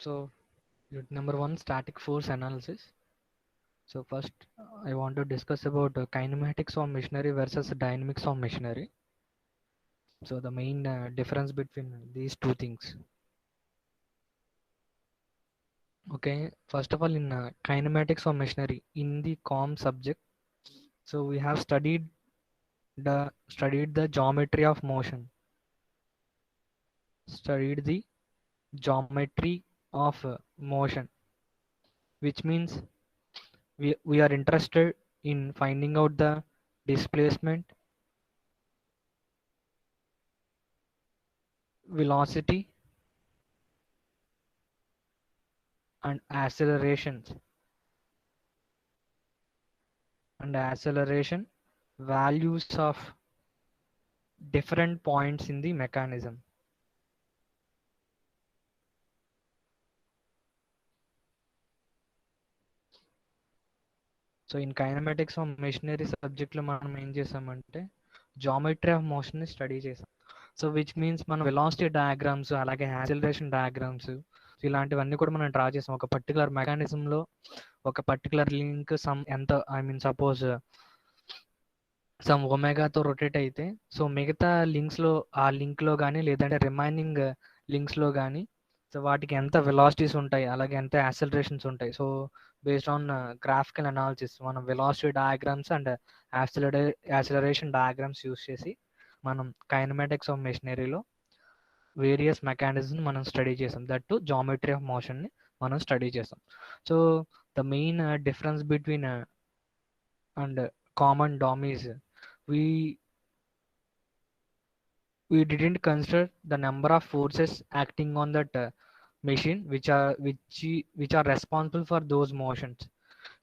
So unit number one, static force analysis. So first, I want to discuss about kinematics of machinery versus dynamics of machinery. So the main difference between these two things. Okay, first of all, in kinematics of machinery, in the COM subject, so we have studied the geometry of motion, studied the geometry of motion, which means we are interested in finding out the displacement, velocity, and acceleration values of different points in the mechanism. So in kinematics of machinery సబ్జెక్ట్లో మనం ఏం చేసామంటే geometry of మోషన్ని study చేసాం. So which means మనం velocity diagrams అలాగే acceleration diagrams ఇలాంటివన్నీ కూడా మనం డ్రా చేసాం. ఒక పర్టికులర్ మెకానిజంలో ఒక పర్టికులర్ లింక్ సమ్ ఎంత సపోజ్ సమ్ ఒమేగాతో రొటేట్ అయితే సో మిగతా లింక్స్లో ఆ లింక్లో కానీ లేదంటే రిమైనింగ్ లింక్స్లో కానీ సో వాటికి ఎంత వెలాసిటీస్ ఉంటాయి అలాగే ఎంత యాక్సిలరేషన్స్ ఉంటాయి. So based on graphical analysis మనం velocity diagrams and acceleration diagrams use చేసి మనం కైనమాటిక్స్ ఆఫ్ మెషినరీలో వేరియస్ మెకానిజం మనం స్టడీ చేసాం. దట్ టు జామెట్రీ ఆఫ్ మోషన్ని మనం స్టడీ చేసాం. So the main difference between and common DOM is we didn't consider the number of forces acting on that machine which are responsible for those motions.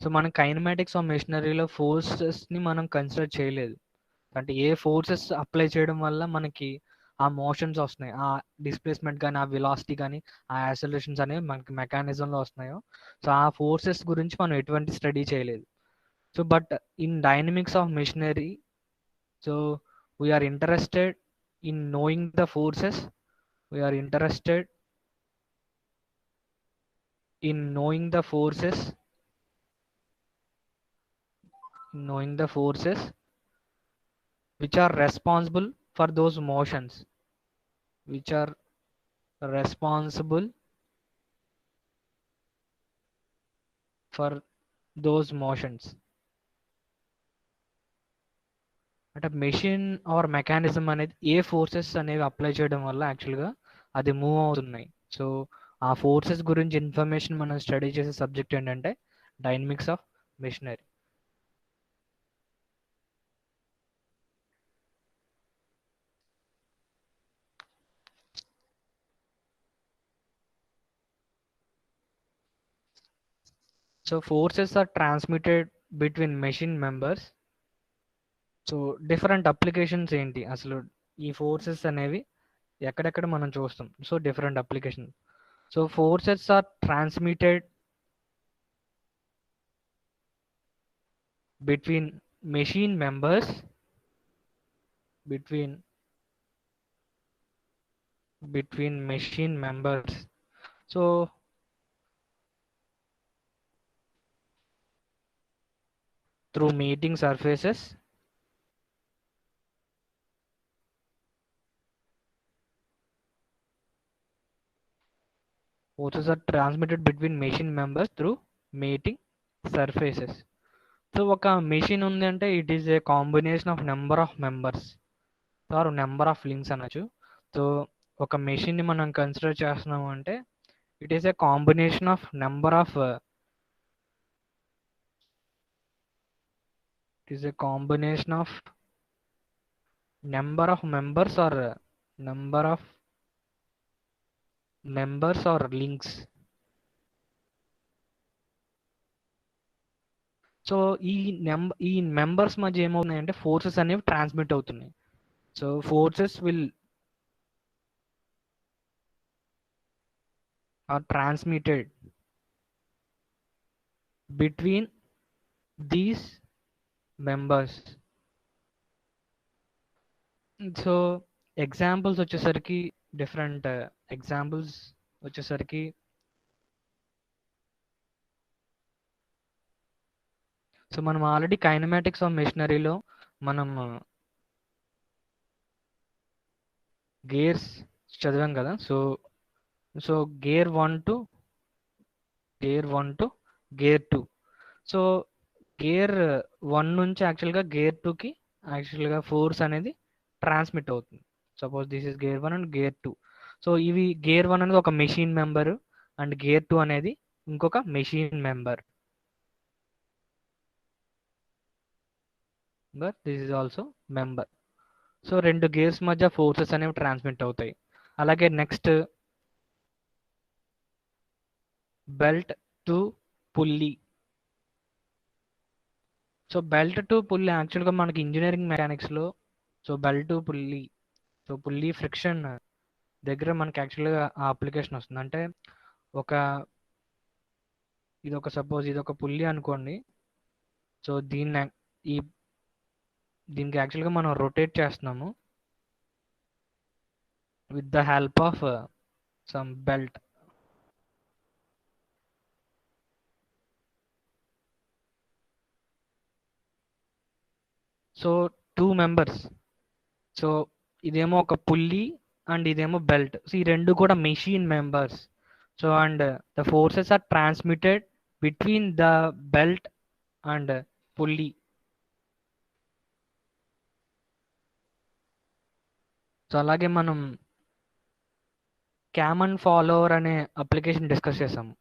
So మనం kinematics of మెషినరీలో ఫోర్సెస్ని మనం consider చేయలేదు. అంటే ఏ forces apply చేయడం వల్ల మనకి ఆ motions వస్తున్నాయి, ఆ డిస్ప్లేస్మెంట్ కానీ ఆ వెలాసిటీ కానీ ఆ యాక్సలరేషన్స్ అనేవి మనకి మెకానిజంలో వస్తున్నాయో సో ఆ ఫోర్సెస్ గురించి మనం ఎటువంటి స్టడీ చేయలేదు. So but in dynamics of machinery so we are interested in knowing the forces. We are interested in knowing the forces, which are responsible for those motions, which are responsible for those motions. అంటే machine are mechanism అనేది ఏ forces అనేవి apply చేయడం వల్ల యాక్చువల్గా అది move అవుతున్నాయి. So ఆ forces గురించి ఇన్ఫర్మేషన్ మనం స్టడీ చేసే సబ్జెక్ట్ ఏంటంటే dynamics of machinery. So forces are transmitted between machine members. So different applications ఏంటి అసలు ఈ ఫోర్సెస్ అనేవి ఎక్కడెక్కడ మనం చూస్తాం. So different application. So forces are transmitted between machine members between machine members. So through meeting surfaces, forces are transmitted between machine members through meeting surfaces. So ఒక machine ఉంది అంటే it is a combination of number of members or number of links అనొచ్చు. So ఒక మెషిన్ని మనం consider చేస్తున్నాము అంటే it is a combination of number of members or number of members or links. So ఈ మెంబర్స్ మధ్య ఏమవుతున్నాయంటే ఫోర్సెస్ అనేవి ట్రాన్స్మిట్ అవుతున్నాయి. So forces will are transmitted between these members. So examples వచ్చేసరికి డిఫరెంట్ ఎగ్జాంపుల్స్ వచ్చేసరికి so మనం already kinematics of మెషినరీలో మనం gears చదివాం కదా. So so gear 1 to gear 2. So gear 1 నుంచి యాక్చువల్గా గేర్ 2కి యాక్చువల్గా ఫోర్స్ అనేది ట్రాన్స్మిట్ అవుతుంది. Suppose this is gear 1 and gear 2. So ఇవి గేర్ 1 అనేది ఒక మెషిన్ మెంబర్ అండ్ గేర్ 2 అనేది ఇంకొక machine member. But this is also member. So రెండు గేర్స్ మధ్య ఫోర్సెస్ అనేవి ట్రాన్స్మిట్ అవుతాయి. అలాగే next belt to pulley. So belt to pulley యాక్చువల్గా మనకి ఇంజనీరింగ్ మెకానిక్స్లో so belt to pulley, so pulley friction దగ్గర మనకి యాక్చువల్గా ఆ అప్లికేషన్ వస్తుంది. అంటే ఒక సపోజ్ ఇది ఒక పుల్లీ అనుకోండి. సో ఈ దీనికి యాక్చువల్గా మనం రొటేట్ చేస్తున్నాము with the help of some belt. So 2 members. So ఇదేమో ఒక పుల్లీ అండ్ ఇదేమో బెల్ట్. సో ఈ రెండు కూడా machine members. So and the forces are transmitted between the belt and pulley. So అలాగే మనం క్యామ్ అండ్ ఫాలోవర్ అనే అప్లికేషన్ డిస్కస్ చేసాము.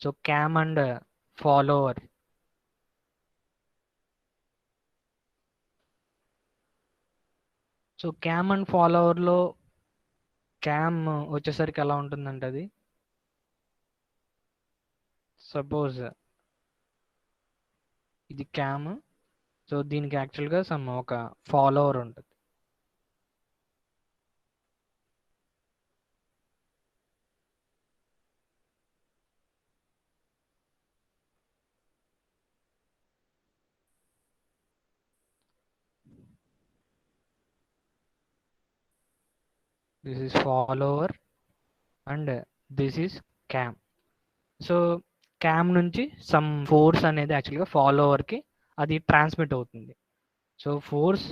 So cam and follower. So cam and ఫాలోవర్లో క్యామ్ వచ్చేసరికి ఎలా ఉంటుందంటే అది సపోజ్ ఇది క్యామ్. సో దీనికి యాక్చువల్గా ఒక ఫాలోవర్ ఉంటుంది. This is follower and this is cam. So cam నుంచి సమ్ ఫోర్స్ అనేది యాక్చువల్గా ఫాలోవర్కి అది ట్రాన్స్మిట్ అవుతుంది. So force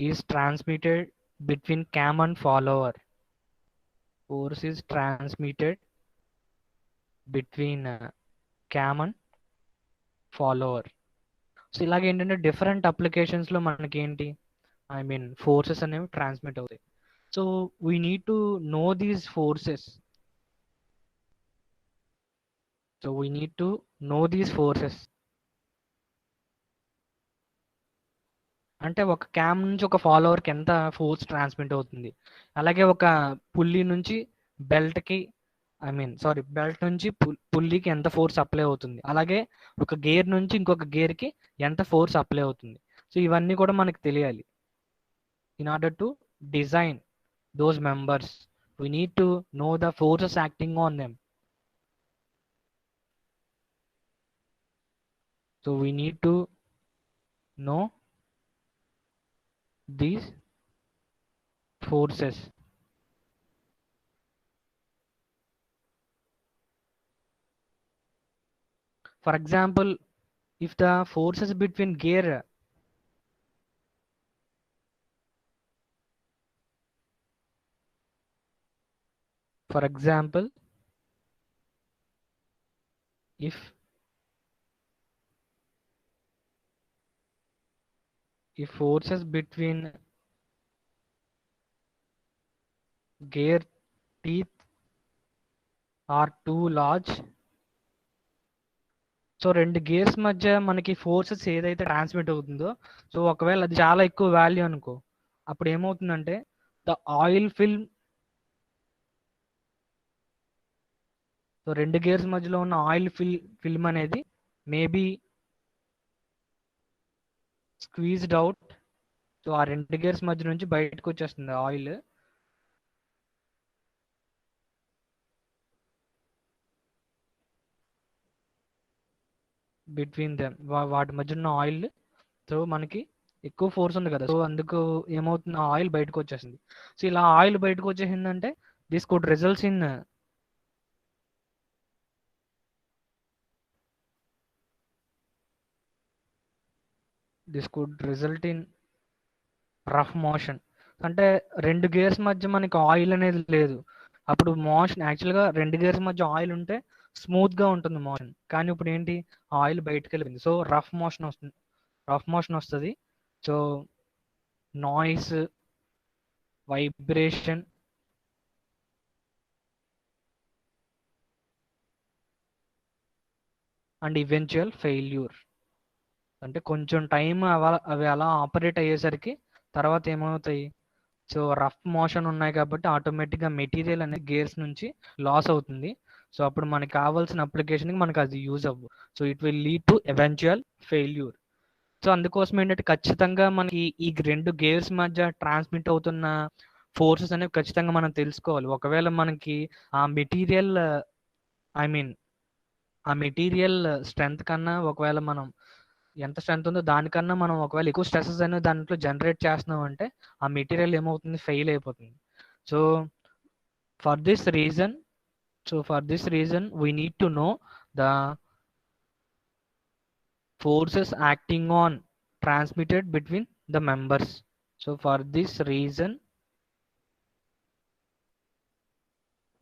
is transmitted between cam and follower. Force is transmitted between cam and follower. So ఇలాగ ఏంటంటే డిఫరెంట్ అప్లికేషన్స్లో మనకి ఏంటి ఐ మీన్ ఫోర్సెస్ అనేవి ట్రాన్స్మిట్ అవుతాయి. So we need to know these forces. So we need to know these forces. అంటే ఒక cam నుంచి ఒక ఫాలోవర్కి ఎంత ఫోర్స్ ట్రాన్స్మిట్ అవుతుంది, అలాగే ఒక పుల్లీ నుంచి బెల్ట్కి బెల్ట్ నుంచి పుల్లీకి ఎంత ఫోర్స్ అప్లై అవుతుంది, అలాగే ఒక గేర్ నుంచి ఇంకొక గేర్కి ఎంత ఫోర్స్ అప్లై అవుతుంది. సో ఇవన్నీ కూడా మనకు తెలియాలి. In order to design those members we need to know the forces acting on them. So we need to know these forces. For example, if the forces between gear for example if forces between gear teeth are too large. So రెండు gears మధ్య మనకి forces ఏదైతే transmit అవుతుందో, so ఒకవేళ అది చాలా ఎక్కువ value అనుకో, అప్పుడు ఏమవుతుందంటే ద ఆయిల్ ఫిల్మ్, సో రెండు గేర్స్ మధ్యలో ఉన్న ఆయిల్ ఫిల్మ్ అనేది మేబీ స్క్వీజ్డ్ అవుట్. సో ఆ రెండు గేర్స్ మధ్య నుంచి బయటకు వచ్చేస్తుంది ఆయిల్. బిట్వీన్ దెమ్, వాటి మధ్య ఉన్న ఆయిల్. సో మనకి ఎక్కువ ఫోర్స్ ఉంది కదా, సో అందుకు ఏమవుతుంది, ఆయిల్ బయటకు వచ్చేసింది. సో ఇలా ఆయిల్ బయటకు వచ్చేసిందంటే this could results in this could result in rough motion. అంటే 2 గేర్స్ మధ్య మనకి ఆయిల్ అనేది లేదు. అప్పుడు మోషన్ యాక్చువల్‌గా 2 గేర్స్ మధ్య ఆయిల్ ఉంటే స్మూత్‌గా ఉంటుంది మోషన్. కానీ ఇప్పుడు ఏంటి ఆయిల్ బయటికెళ్ళిపోయింది. సో, రఫ్ మోషన్ వస్తుంది. రఫ్ మోషన్ వస్తది. So, noise, vibration and eventual failure. అంటే కొంచెం టైం అవి అలా ఆపరేట్ అయ్యేసరికి తర్వాత ఏమవుతాయి? సో, రఫ్ మోషన్ ఉన్నాయి కాబట్టి ఆటోమేటిక్‌గా మెటీరియల్ అనేది గేర్స్ నుంచి లాస్ అవుతుంది. సో, అప్పుడు మనకు కావాల్సిన అప్లికేషన్‌కి మనకు అది యూజ్ అవ్వదు. So, it will lead to eventual failure. So, అందుకోసం ఏంటంటే ఖచ్చితంగా మనకి ఈ 2 గేర్స్ మధ్య ట్రాన్స్మిట్ అవుతున్న ఫోర్సెస్ అనేవి ఖచ్చితంగా మనం తెలుసుకోవాలి. ఒకవేళ మనకి ఆ మెటీరియల్ ఐ మీన్ ఆ మెటీరియల్ స్ట్రెంత్ కన్నా ఒకవేళ మనం ఎంత స్ట్రెంత్ ఉందో దానికన్నా మనం ఒకవేళ ఎక్కువ స్ట్రెసెస్ అనేవి దాంట్లో జనరేట్ చేస్తున్నాం అంటే ఆ మెటీరియల్ ఏమవుతుంది ఫెయిల్ అయిపోతుంది. So for this reason we need to know the forces acting on transmitted between the members. So for this reason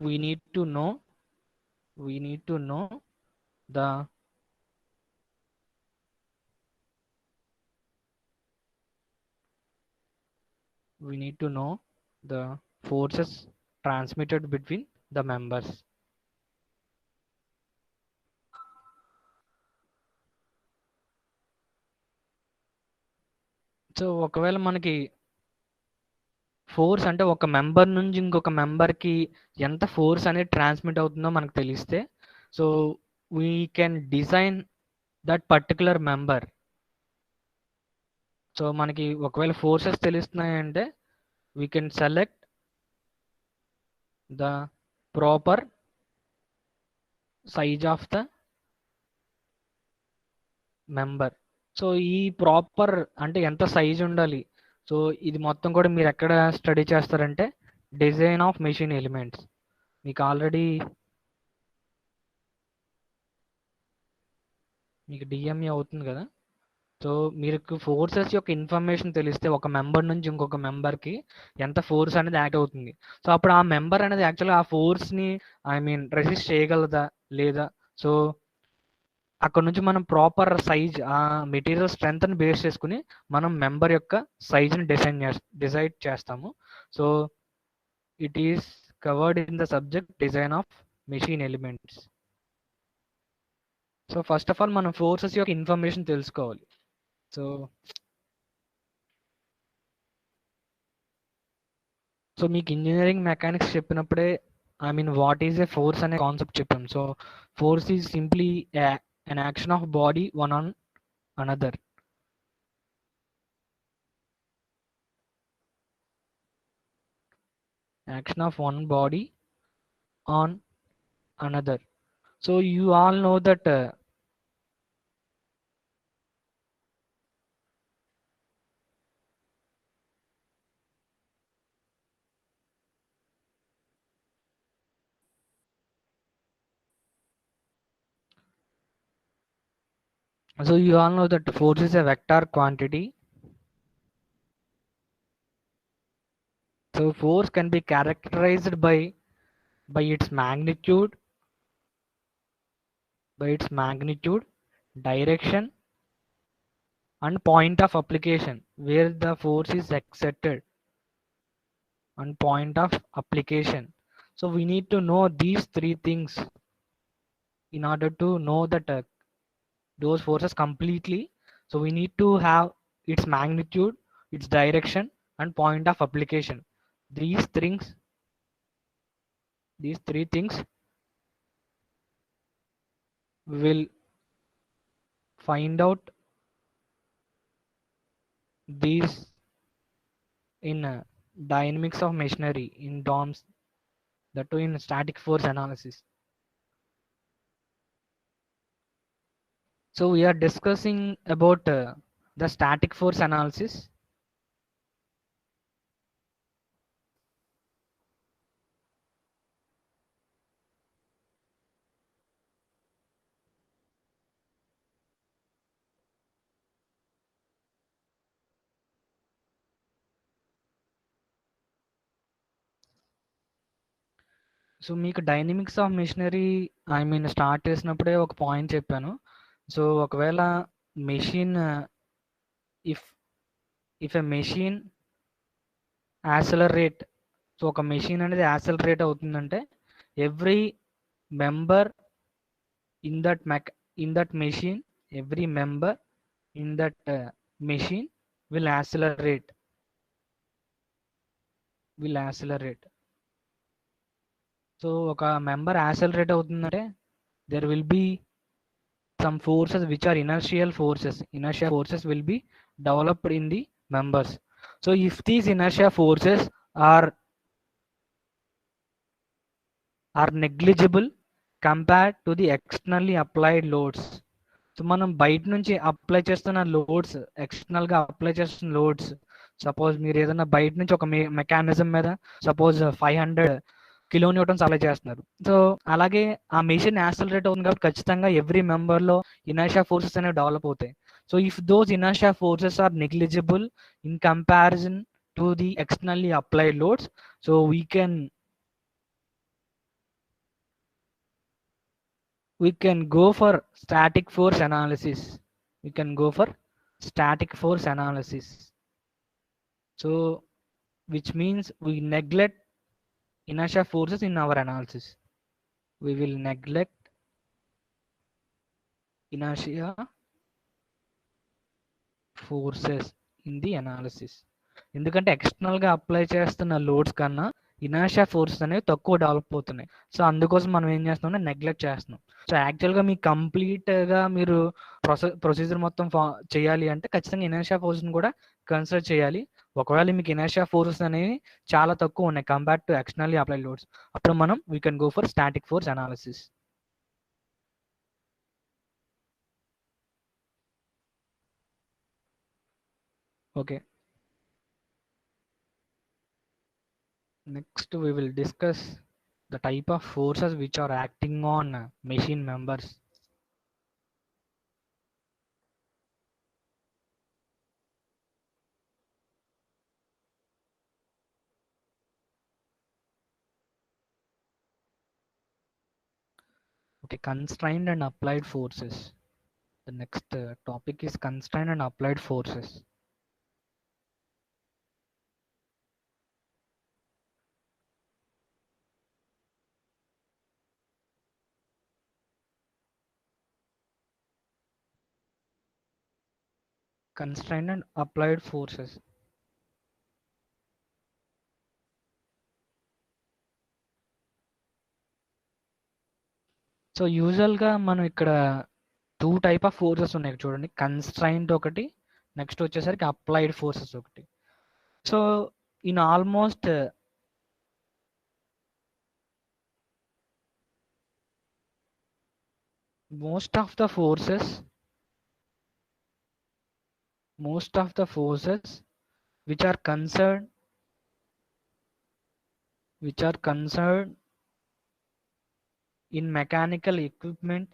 we need to know the we need to know the forces transmitted between the members. So ఒకవేళ మనకి force అంటే ఒక member నుంచి ఇంకొక మెంబర్కి ఎంత force అనేది transmit అవుతుందో మనకు తెలిస్తే so we can design that particular member. So మనకి ఒకవేళ ఫోర్సెస్ తెలుస్తున్నాయంటే we can select the proper size of the member. So ఈ ప్రాపర్ అంటే ఎంత సైజ్ ఉండాలి. సో ఇది మొత్తం కూడా మీరు ఎక్కడ స్టడీ చేస్తారంటే డిజైన్ ఆఫ్ మెషిన్ ఎలిమెంట్స్. మీకు ఆల్రెడీ మీకు డిఎంఏ అవుతుంది కదా. సో మీకు ఫోర్సెస్ యొక్క ఇన్ఫర్మేషన్ తెలిస్తే ఒక మెంబర్ నుంచి ఇంకొక మెంబర్కి ఎంత ఫోర్స్ అనేది యాక్ట్ అవుతుంది. సో అప్పుడు ఆ మెంబర్ అనేది యాక్చువల్గా ఆ ఫోర్స్ని రెసిస్ట్ చేయగలదా లేదా. సో అక్కడ నుంచి మనం ప్రాపర్ సైజ్ ఆ మెటీరియల్ స్ట్రెంగ్త్ని బేస్ చేసుకుని మనం మెంబర్ యొక్క సైజ్ని డిసైడ్ చేస్తాము. So it is covered in the subject design of machine elements. So first of all మనం ఫోర్సెస్ యొక్క ఇన్ఫర్మేషన్ తెలుసుకోవాలి. సో సో మీకు ఇంజనీరింగ్ మెకానిక్స్ చెప్పినప్పుడే వాట్ ఈజ్ ఏ ఫోర్స్ అనే కాన్సెప్ట్ చెప్పాం. So force is simply an action of body one on another. Action of one body on another. So you all know that force is a vector quantity. So force can be characterized by its magnitude, direction and point of application where the force is exerted and point of application. So we need to know these three things in order to know that those forces completely. So we need to have its magnitude, its direction and point of application. These three things will find out these in dynamics of machinery in DOMS, that too in static force analysis. So we are discussing about the static force analysis. So మీకు dynamics of machinery start చేసినప్పుడే ఒక point చెప్పాను. So ఒకవేళ machine if if a machine accelerate, so ఒక machine అనేది accelerate అవుతుందంటే every member in that machine, every member in that machine will accelerate. So ఒక member accelerate అవుతుందంటే there will be some forces which are inertial forces. Inertial forces will be developed in the members. So if these inertial forces are negligible compared to the externally applied loads. So మనం బయట నుంచి apply చేస్తున్న loads, ఎక్స్టర్నల్గా apply చేస్తున్న loads, suppose మీరు ఏదైనా బయట నుంచి ఒక మెకానిజం మీద సపోజ్ 500 కిలో న్యూటన్స్ అప్లై చేస్తున్నారు. సో అలాగే ఆ మెషిన్ యాక్సలరేట్ అవుతుంది కాబట్టి ఖచ్చితంగా ఎవ్రీ మెంబర్లో ఇనర్షియా ఫోర్సెస్ అనేవి డెవలప్ అవుతాయి. So if those inertia forces are negligible in comparison to the externally applied loads, so we can go for static force analysis. So which means we neglect inertia forces in our analysis. We will neglect inertia forces in the analysis. ఎందుకంటే ఎక్స్టర్నల్గా apply చేస్తున్న loads కన్నా inertia forces అనేవి తక్కువ develop అవుతున్నాయి. So అందుకోసం మనం ఏం చేస్తున్నాం, నెగ్లెక్ట్ చేస్తున్నాం. సో యాక్చువల్గా మీకు కంప్లీట్గా మీరు ప్రొసీజర్ మొత్తం చేయాలి అంటే ఖచ్చితంగా ఇనర్షియా ఫోర్స్ని కూడా కన్సిడర్ చేయాలి. ఒకవేళ మీకు ఇనర్షియా ఫోర్సెస్ అనేవి చాలా తక్కువ ఉన్నాయి compare to externally apply loads, అప్పుడు మనం we can go for static force analysis. Okay, next we will discuss the type of forces which are acting on machine members. Okay, constrained and applied forces. The next topic is constrained and applied forces. Constrained and applied forces. So యూజువల్గా మనం ఇక్కడ 2 type of forces ఉన్నాయి చూడండి, constrained ఒకటి, next వచ్చేసరికి applied forces ఒకటి. So in almost most of the forces which are concerned in mechanical equipment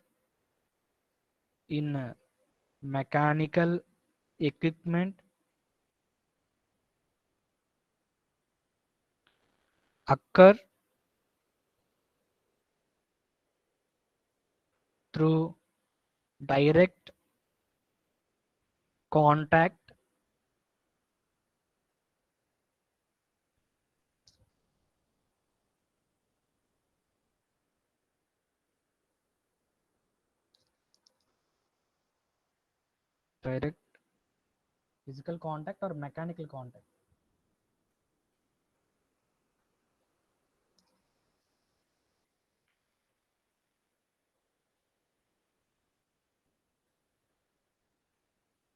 occur through direct contact direct physical contact or mechanical contact.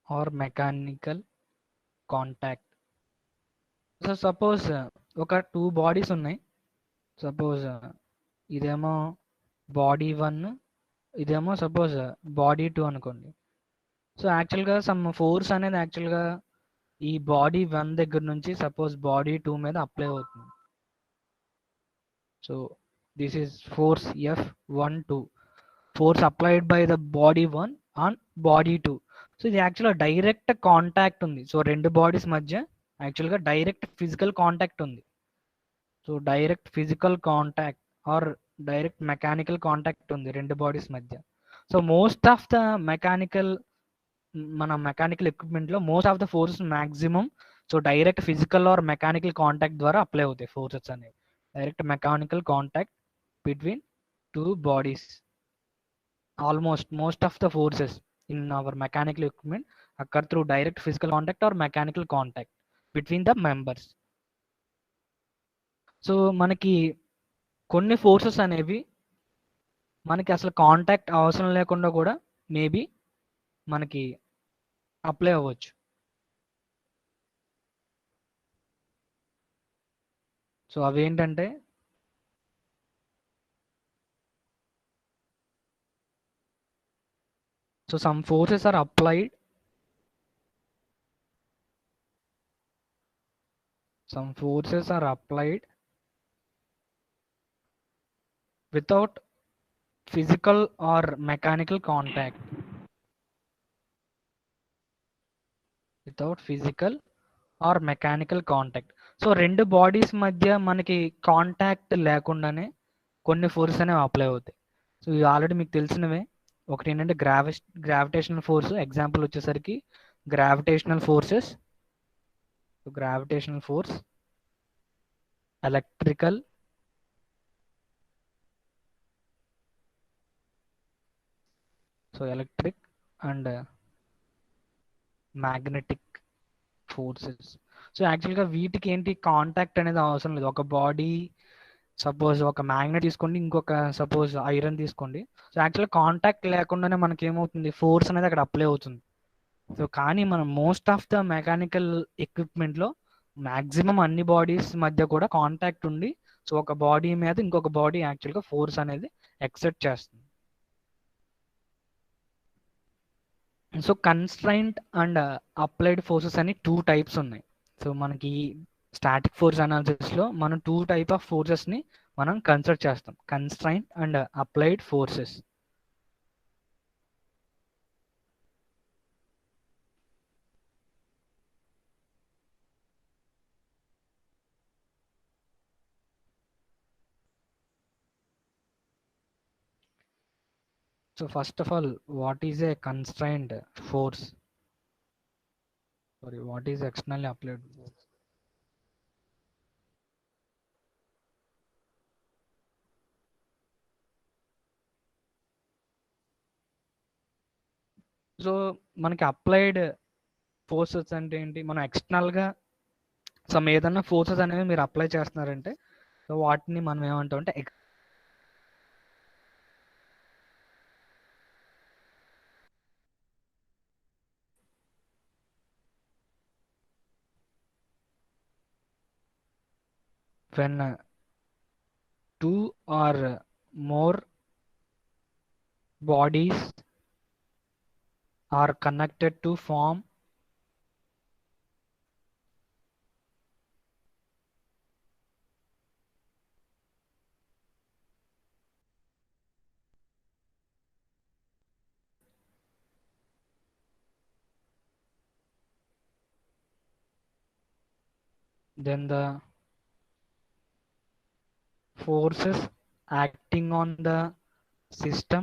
Or mechanical contact. So suppose ఒక 2 bodies ఉన్నాయి. Suppose ఇదేమో body 1, ఇదేమో suppose body 2 అనుకోండి. So యాక్చువల్గా some force అనేది యాక్చువల్గా ఈ body 1 దగ్గర నుంచి సపోజ్ బాడీ 2 మీద అప్లై అవుతుంది. So this is force F12, force applied by the body 1 on body 2. So ఇది యాక్చువల్గా డైరెక్ట్ కాంటాక్ట్ ఉంది. సో 2 బాడీస్ మధ్య యాక్చువల్గా డైరెక్ట్ ఫిజికల్ కాంటాక్ట్ ఉంది. So direct physical contact or direct mechanical contact ఉంది రెండు బాడీస్ మధ్య. So most of the mechanical మన మెకానికల్ ఎక్విప్మెంట్లో most of the forces maximum so direct physical or mechanical contact ద్వారా apply అవుతాయి ఫోర్సెస్ అనేవి. Direct mechanical contact between two bodies. Almost most of the forces in our mechanical equipment occur through direct physical contact or mechanical contact between the members. So మనకి కొన్ని forces అనేవి మనకి అసలు contact అవసరం లేకుండా కూడా మేబీ మనకి అప్లై అవ్వచ్చు. సో అవేంటంటే so some forces are applied without physical or mechanical contact. సో రెండు బాడీస్ మధ్య మనకి కాంటాక్ట్ లేకుండానే కొన్ని ఫోర్స్ అనేవి అప్లై అవుతాయి. సో ఇవి ఆల్రెడీ మీకు తెలిసినవే. ఒకటి ఏంటంటే గ్రావిటేషనల్ ఫోర్స్. ఎగ్జాంపుల్ వచ్చేసరికి gravitational force, electrical, electric and magnetic forces. So యాక్చువల్గా వీటికి ఏంటి కాంటాక్ట్ అనేది అవసరం లేదు. ఒక బాడీ సపోజ్ ఒక మ్యాగ్నెట్ తీసుకోండి, ఇంకొక సపోజ్ ఐరన్ తీసుకోండి. సో యాక్చువల్గా కాంటాక్ట్ లేకుండానే మనకి ఏమవుతుంది, ఫోర్స్ అనేది అక్కడ అప్లై అవుతుంది. సో కానీ మనం మోస్ట్ ఆఫ్ ద మెకానికల్ ఎక్విప్మెంట్లో మ్యాక్సిమం అన్ని బాడీస్ మధ్య కూడా కాంటాక్ట్ ఉండి సో ఒక బాడీ మీద ఇంకొక బాడీ యాక్చువల్గా ఫోర్స్ అనేది ఎక్సెప్ట్ చేస్తుంది. So constraint and applied forces అని 2 టైప్స్ ఉన్నాయి. సో మనకి స్టాటిక్ ఫోర్స్ అనాలిసిస్లో మనం 2 టైప్ ఆఫ్ ఫోర్సెస్ని మనం కన్సిడర్ చేస్తాం, constraint and applied forces. So first of all, what is a constrained force? Sorry, what is externally applied force? So మనకి applied forces అంటే ఏంటి, మనం ఎక్స్టర్నల్గా సమ్ ఏదన్నా ఫోర్సెస్ అనేవి మీరు అప్లై చేస్తున్నారంటే సో వాటిని మనం ఏమంటాం అంటే when 2 or more bodies are connected to form then the forces acting on the system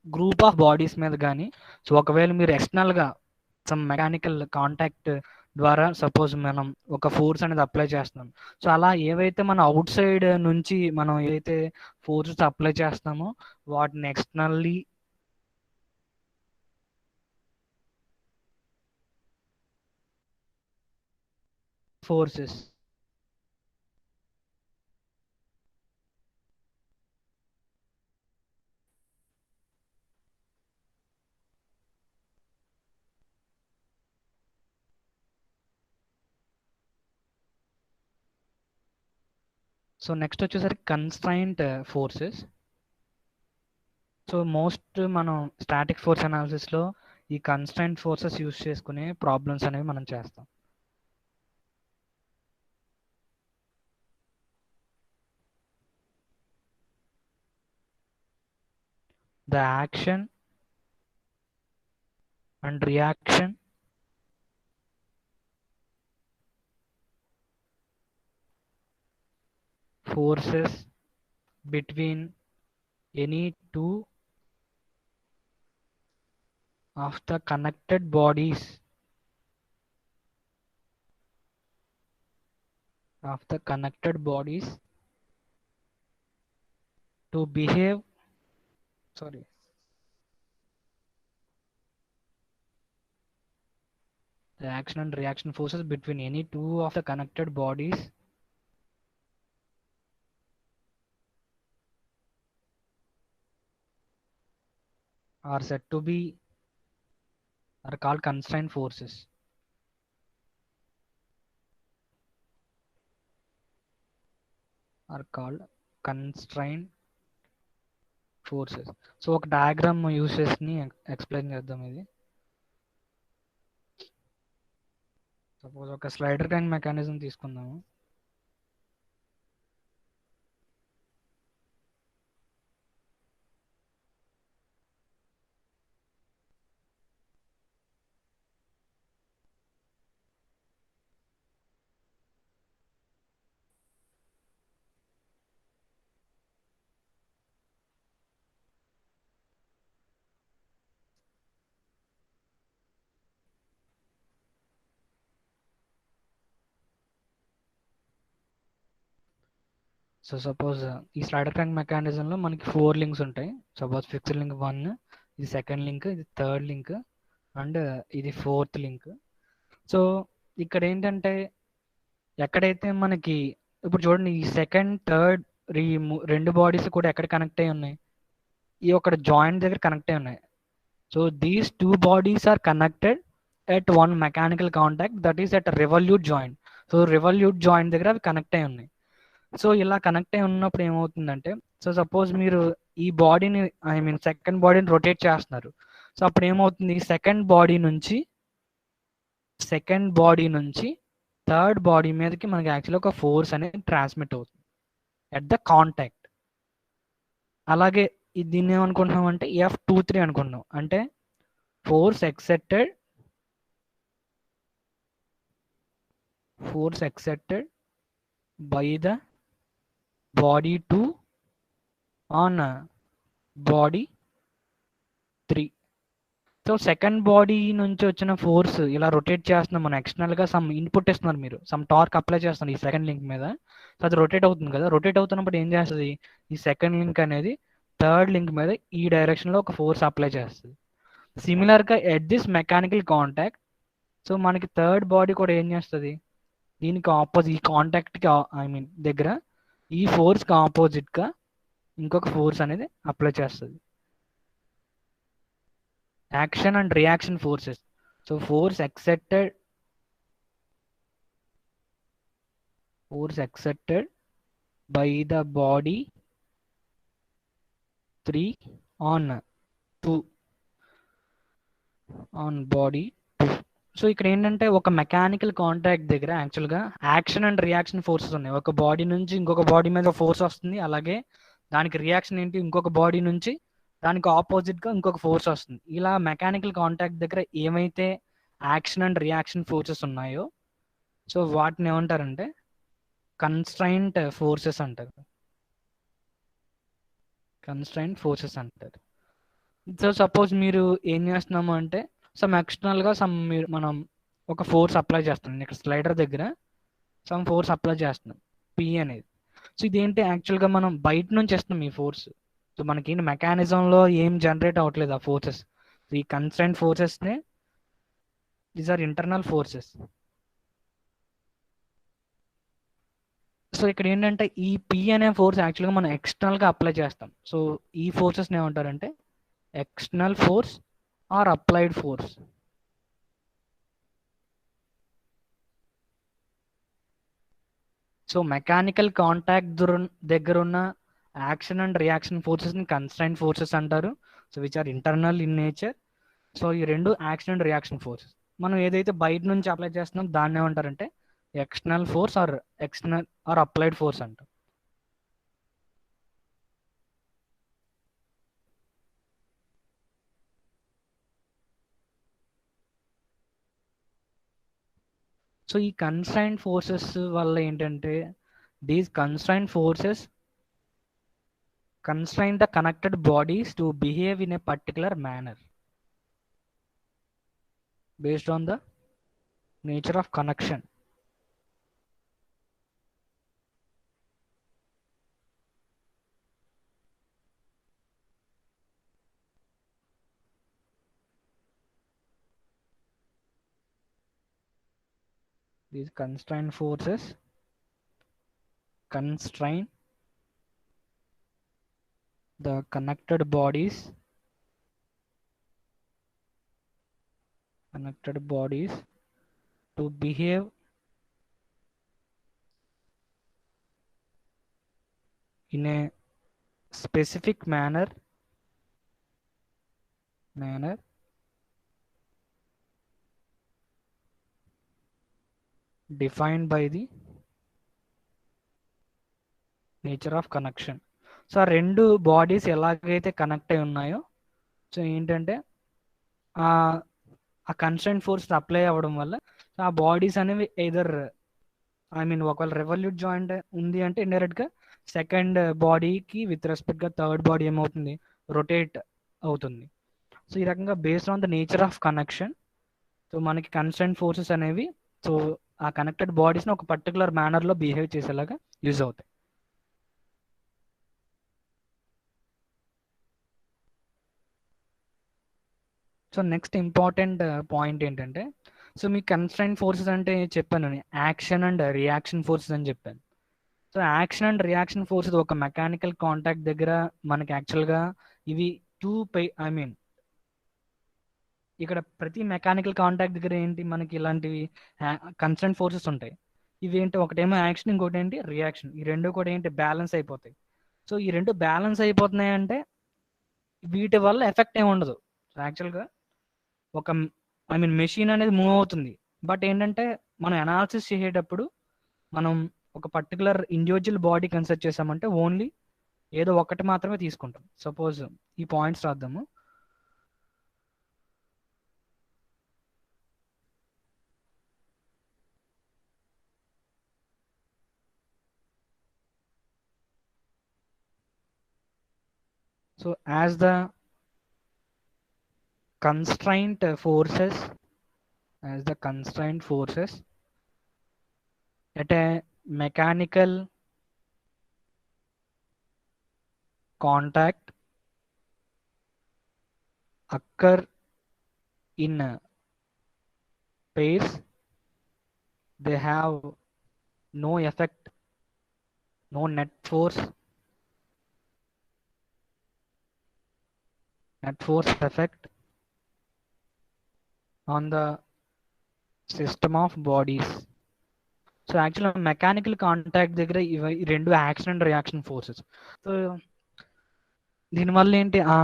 group of bodies మీద కానీ సో ఒకవేళ మీరు ఎక్స్టర్నల్గా సమ్ మెకానికల్ కాంటాక్ట్ ద్వారా సపోజ్ మనం ఒక ఫోర్స్ అనేది అప్లై చేస్తున్నాం. సో అలా ఏవైతే మన అవుట్ సైడ్ నుంచి మనం ఏవైతే ఫోర్సెస్ అప్లై చేస్తామో వాటిని ఎక్స్టర్నల్లీ ఫోర్సెస్. సో నెక్స్ట్ వచ్చేసరికి కన్స్ట్రైంట్ ఫోర్సెస్. సో మోస్ట్ మనం స్టాటిక్ ఫోర్స్ అనాలిసిస్లో ఈ కన్స్ట్రైంట్ ఫోర్సెస్ యూస్ చేసుకునే ప్రాబ్లమ్స్ అనేవి మనం చేస్తాం. The action and reaction forces between any two of the connected bodies to behave, sorry, the action and reaction forces between any two of the connected bodies are said to be, are called constraint forces. Are called constraint forces. So ఒక diagram uses ని explain చేద్దాం. ఇది suppose ఒక slider tank mechanism తీసుకుందాము. So suppose ఈ slider tank మెకానిజంలో మనకి 4 links ఉంటాయి. Suppose fixed link 1, ఇది సెకండ్ లింక్, ఇది థర్డ్ లింక్ అండ్ ఇది ఫోర్త్ లింక్. సో ఇక్కడ ఏంటంటే ఎక్కడైతే మనకి ఇప్పుడు చూడండి ఈ సెకండ్ థర్డ్ రెండు బాడీస్ కూడా ఎక్కడ కనెక్ట్ అయి ఉన్నాయి, ఈ ఒక జాయింట్ దగ్గర కనెక్ట్ అయి ఉన్నాయి. So these two bodies are connected at one mechanical contact, that is at revolute joint. So revolute joint దగ్గర అవి కనెక్ట్ అయి ఉన్నాయి. సో ఇలా కనెక్ట్ అయి ఉన్నప్పుడు ఏమవుతుందంటే, సో సపోజ్ మీరు ఈ బాడీని సెకండ్ బాడీని రొటేట్ చేస్తున్నారు. సో అప్పుడు ఏమవుతుంది, సెకండ్ బాడీ నుంచి థర్డ్ బాడీ మీదకి మనకి యాక్చువల్లీ ఒక ఫోర్స్ అనేది ట్రాన్స్మిట్ అవుతుంది ఎట్ ద కాంటాక్ట్. అలాగే దీన్ని ఏమనుకుంటున్నాం అంటే F23 అనుకుంటున్నాం. అంటే force accepted by the body 2 on body 3. So second body నుంచి వచ్చిన ఫోర్స్ ఇలా రొటేట్ చేస్తున్నాం మనం, ఎక్స్టర్నల్ గా సమ్ ఇన్పుట్ ఇస్తున్నారు, మీరు సమ్ టార్క్ అప్లై చేస్తున్నారు ఈ సెకండ్ లింక్ మీద. సో అది రొటేట్ అవుతుంది కదా, రొటేట్ అవుతున్నప్పుడు ఏం చేస్తుంది, ఈ సెకండ్ లింక్ అనేది థర్డ్ లింక్ మీద ఈ డైరెక్షన్ లో ఒక ఫోర్స్ అప్లై చేస్తుంది. సిమిలర్ గా at this mechanical contact, so మనకి థర్డ్ బాడీ కూడా ఏం చేస్తుంది, దీనికి ఆపోజిట్, ఈ కాంటాక్ట్ కి దగ్గర ఈ ఫోర్స్ కి ఆపోజిట్ గా ఇంకొక ఫోర్స్ అనేది అప్లై చేస్తుంది. Action and reaction forces. So force accepted by the body 3 on body 2. So ఇక్కడ ఏంటంటే ఒక మెకానికల్ కాంటాక్ట్ దగ్గర యాక్చువల్గా యాక్షన్ అండ్ రియాక్షన్ ఫోర్సెస్ ఉన్నాయి. ఒక బాడీ నుంచి ఇంకొక బాడీ మీద ఫోర్స్ వస్తుంది, అలాగే దానికి రియాక్షన్ ఏంటి, ఇంకొక బాడీ నుంచి దానికి ఆపోజిట్ గా ఇంకొక ఫోర్స్ వస్తుంది. ఇలా మెకానికల్ కాంటాక్ట్ దగ్గర ఏమైతే యాక్షన్ అండ్ రియాక్షన్ ఫోర్సెస్ ఉన్నాయో, సో వాటిని ఏమంటారంటే కన్స్ట్రైంట్ ఫోర్సెస్ అంటారు. సో సపోజ్ మీరు ఏం చేస్తున్నాము అంటే సమ్ ఎక్స్టర్నల్ గా మనం ఒక ఫోర్స్ అప్లై చేస్తున్నాం, ఇక్కడ స్లైడర్ దగ్గర సమ్ ఫోర్స్ అప్లై చేస్తున్నాం P అనేది. సో ఇదేంటి, యాక్చువల్గా మనం బయట నుంచి ఇస్తున్నాం ఈ ఫోర్స్. సో మనకి మెకానిజంలో ఏం జనరేట్ అవ్వట్లేదు ఆ ఫోర్సెస్. ఈ కన్స్ట్రైంట్ ఫోర్సెస్ నే these are internal forces. So ఇక్కడ ఏంటంటే ఈ P అనే ఫోర్స్ యాక్చువల్గా మనం ఎక్స్టర్నల్ గా అప్లై చేస్తాం. సో ఈ ఫోర్సెస్ ఏమంటారంటే external force or applied force. So mechanical contact దగ్గర ఉన్న యాక్షన్ అండ్ రియాక్షన్ ఫోర్సెస్ ని కన్స్ట్రైంట్ ఫోర్సెస్ అంటారు. So which are internal in nature. So ఈ రెండు యాక్షన్ అండ్ రియాక్షన్ ఫోర్సెస్. మనం ఏదైతే బయట నుంచి అప్లై చేస్తున్నాం దాన్ని ఏమంటారంటే external force or external or applied force అంటాం. సో ఈ కన్స్ట్రైన్డ్ ఫోర్సెస్ వల్ల ఏంటంటే these constrained forces constrain the connected bodies to behave in a particular manner based on the nature of connection. These constrained forces constrain the connected bodies to behave in a specific manner defined by the nature of connection. So ఆ రెండు bodies ఎలాగైతే connect అయి ఉన్నాయో so ఏంటంటే ఆ constraint force apply అవ్వడం వల్ల ఆ బాడీస్ అనేవి ఎయిదర్ ఒకవేళ రెవల్యూట్ జాయింట్ ఉంది అంటే ఇండైరెక్ట్గా సెకండ్ బాడీకి విత్ రెస్పెక్ట్గా థర్డ్ బాడీ ఏమవుతుంది రొటేట్ అవుతుంది. సో ఈ రకంగా based on the nature of connection so మనకి కన్స్ట్రైంట్ ఫోర్సెస్ అనేవి సో ఆ కనెక్టెడ్ బాడీస్ని ఒక పర్టికులర్ మేనర్లో బిహేవ్ చేసేలాగా యూజ్ అవుతాయి. సో నెక్స్ట్ ఇంపార్టెంట్ పాయింట్ ఏంటంటే సో మీ కన్స్ట్రైంట్ ఫోర్సెస్ అంటే చెప్పాను యాక్షన్ అండ్ రియాక్షన్ ఫోర్సెస్ అని చెప్పాను. So action and reaction forces ఒక మెకానికల్ కాంటాక్ట్ దగ్గర మనకి యాక్చువల్గా ఇవి ఇక్కడ ప్రతి మెకానికల్ కాంటాక్ట్ దగ్గర ఏంటి మనకి ఇలాంటివి కన్స్ట్రైంట్ ఫోర్సెస్ ఉంటాయి. ఇవి ఏంటి ఒకటేమో యాక్షన్ ఇంకోటి ఏంటి రియాక్షన్. ఈ రెండు కూడా ఏంటి బ్యాలెన్స్ అయిపోతాయి. సో ఈ రెండు బ్యాలెన్స్ అయిపోతున్నాయి అంటే వీటి వల్ల ఎఫెక్ట్ ఏమి ఉండదు. యాక్చువల్గా ఒక మెషిన్ అనేది మూవ్ అవుతుంది బట్ ఏంటంటే మనం అనాలిసిస్ చేసేటప్పుడు మనం ఒక పర్టికులర్ ఇండివిజువల్ బాడీ కన్సిడర్ చేసామంటే ఓన్లీ ఏదో ఒకటి మాత్రమే తీసుకుంటాం. సపోజ్ ఈ పాయింట్స్ రాద్దాము. So as the constraint forces at a mechanical contact occur in pairs, they have no effect, no net force effect on the system of bodies. So యాక్చువల్గా mechanical contact దగ్గర ఇవి రెండు action and reaction forces. So దీనివల్ల ఏంటి ఆ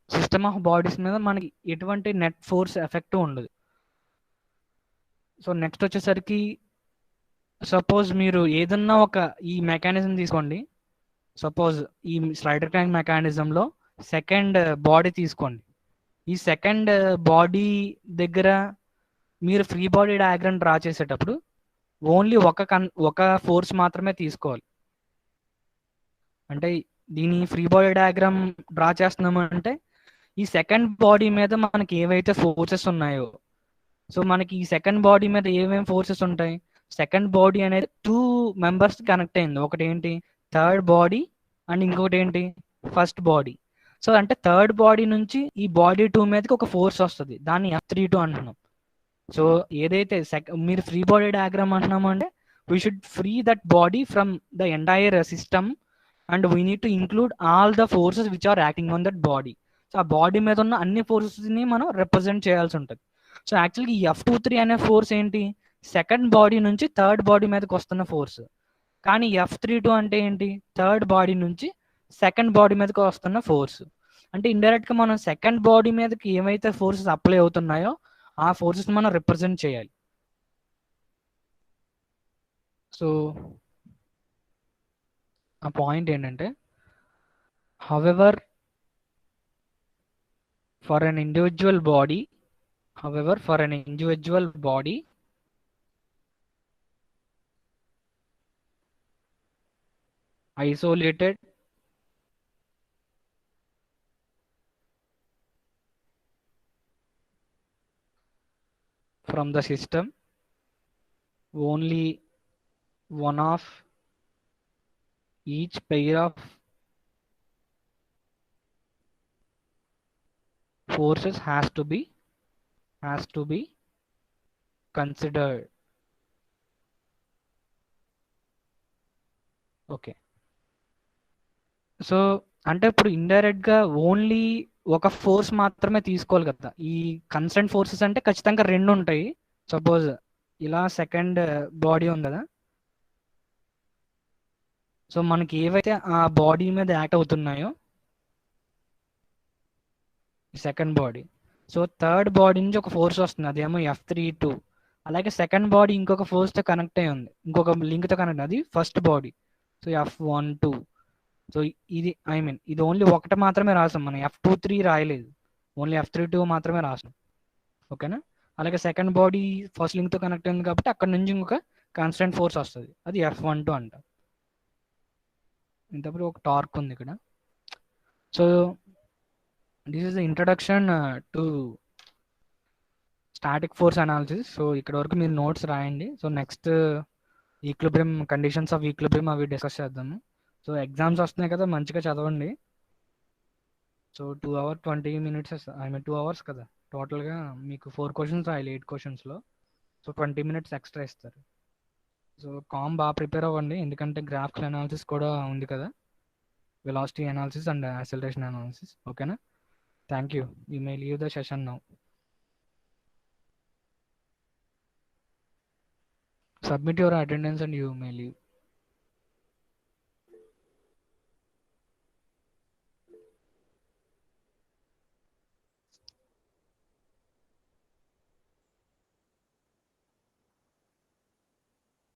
system of bodies మీద మనకి ఎటువంటి నెట్ ఫోర్స్ ఎఫెక్ట్ ఉండదు. సో నెక్స్ట్ వచ్చేసరికి సపోజ్ మీరు ఏదన్నా ఒక ఈ మెకానిజం తీసుకోండి. సపోజ్ ఈ స్లైడర్ క్రాంక్ మెకానిజంలో సెకండ్ బాడీ తీసుకోండి. ఈ సెకండ్ బాడీ దగ్గర మీరు ఫ్రీ బాడీ డయాగ్రామ్ డ్రా చేసేటప్పుడు ఓన్లీ ఒక ఫోర్స్ మాత్రమే తీసుకోవాలి. అంటే దీని ఫ్రీ బాడీ డయాగ్రామ్ డ్రా చేస్తున్నాము అంటే ఈ సెకండ్ బాడీ మీద మనకి ఏవైతే ఫోర్సెస్ ఉన్నాయో సో మనకి ఈ సెకండ్ బాడీ మీద ఏమేమి ఫోర్సెస్ ఉంటాయి. సెకండ్ బాడీ అనేది 2 మెంబర్స్ కనెక్ట్ అయింది. ఒకటి ఏంటి థర్డ్ బాడీ అండ్ ఇంకొకటి ఏంటి ఫస్ట్ బాడీ. సో అంటే థర్డ్ బాడీ నుంచి ఈ బాడీ 2 మీదకి ఒక ఫోర్స్ వస్తుంది, దాన్ని F32 అంటున్నాం. సో ఏదైతే మీరు ఫ్రీ బాడీ డయాగ్రామ్ అంటున్నాము అంటే we should free that body from the entire system and we need to include all the forces which are acting on that body. So ఆ బాడీ మీద ఉన్న అన్ని ఫోర్సెస్ని మనం రిప్రజెంట్ చేయాల్సి ఉంటుంది. సో యాక్చువల్గా ఈ F23 అనే ఫోర్స్ ఏంటి సెకండ్ బాడీ నుంచి థర్డ్ బాడీ మీదకి వస్తున్న ఫోర్స్. కానీ F32 అంటే ఏంటి థర్డ్ బాడీ నుంచి సెకండ్ బాడీ మీదకి వస్తున్న ఫోర్స్. అంటే ఇండైరెక్ట్ గా మనం సెకండ్ బాడీ మీదకి ఏమైతే ఫోర్సెస్ అప్లై అవుతున్నాయో ఆ ఫోర్సెస్ మనం రిప్రజెంట్ చేయాలి. సో ఆ పాయింట్ ఏంటంటే, however for an individual body however for an individual body isolated from the system, only one of each pair of forces has to be considered. Okay. So అంటే ఇప్పుడు indirect గా only ఒక force మాత్రమే తీసుకోవాలి కదా. ఈ constant forces అంటే ఖచ్చితంగా రెండు ఉంటాయి. సపోజ్ ఇలా సెకండ్ బాడీ ఉంది కదా. సో మనకి ఏవైతే ఆ బాడీ మీద యాక్ట్ అవుతున్నాయో second body, so third body నుంచి ఒక ఫోర్స్ వస్తుంది, అదేమో F32. అలాగే సెకండ్ బాడీ ఇంకొక ఫోర్స్ తో కనెక్ట్ అయి ఉంది, ఇంకొక లింక్ తో కనెక్ట్, అది first body. So F12. So ఇది ఇది ఓన్లీ ఒకటి మాత్రమే రాసాం మనం, F23 రాయలేదు, ఓన్లీ F32 మాత్రమే రాసాం. ఓకేనా. అలాగే సెకండ్ బాడీ ఫస్ట్ లింక్ తో కనెక్ట్ అయింది కాబట్టి అక్కడ నుంచి ఇంకొక కాన్స్టెంట్ ఫోర్స్ వస్తుంది, అది F12 అంట. ఇంతప్పుడు ఒక టార్క్ ఉంది ఇక్కడ. So this is the introduction to static force analysis. So ఇక్కడ వరకు మీరు నోట్స్ రాయండి. So next equilibrium, conditions of equilibrium అవి డిస్కస్ చేద్దాము. సో ఎగ్జామ్స్ వస్తున్నాయి కదా, మంచిగా చదవండి. సో 2 hours 20 minutes 2 hours కదా టోటల్గా. మీకు 4 questions రాయాలి 8 questions లో. సో 20 minutes ఎక్స్ట్రా ఇస్తారు. సో బాగా ప్రిపేర్ అవ్వండి, ఎందుకంటే గ్రాఫికల్ అనాలిసిస్ కూడా ఉంది కదా, velocity analysis and acceleration analysis. ఓకేనా. Thank you. You may leave the session now. Submit your attendance and you may leave.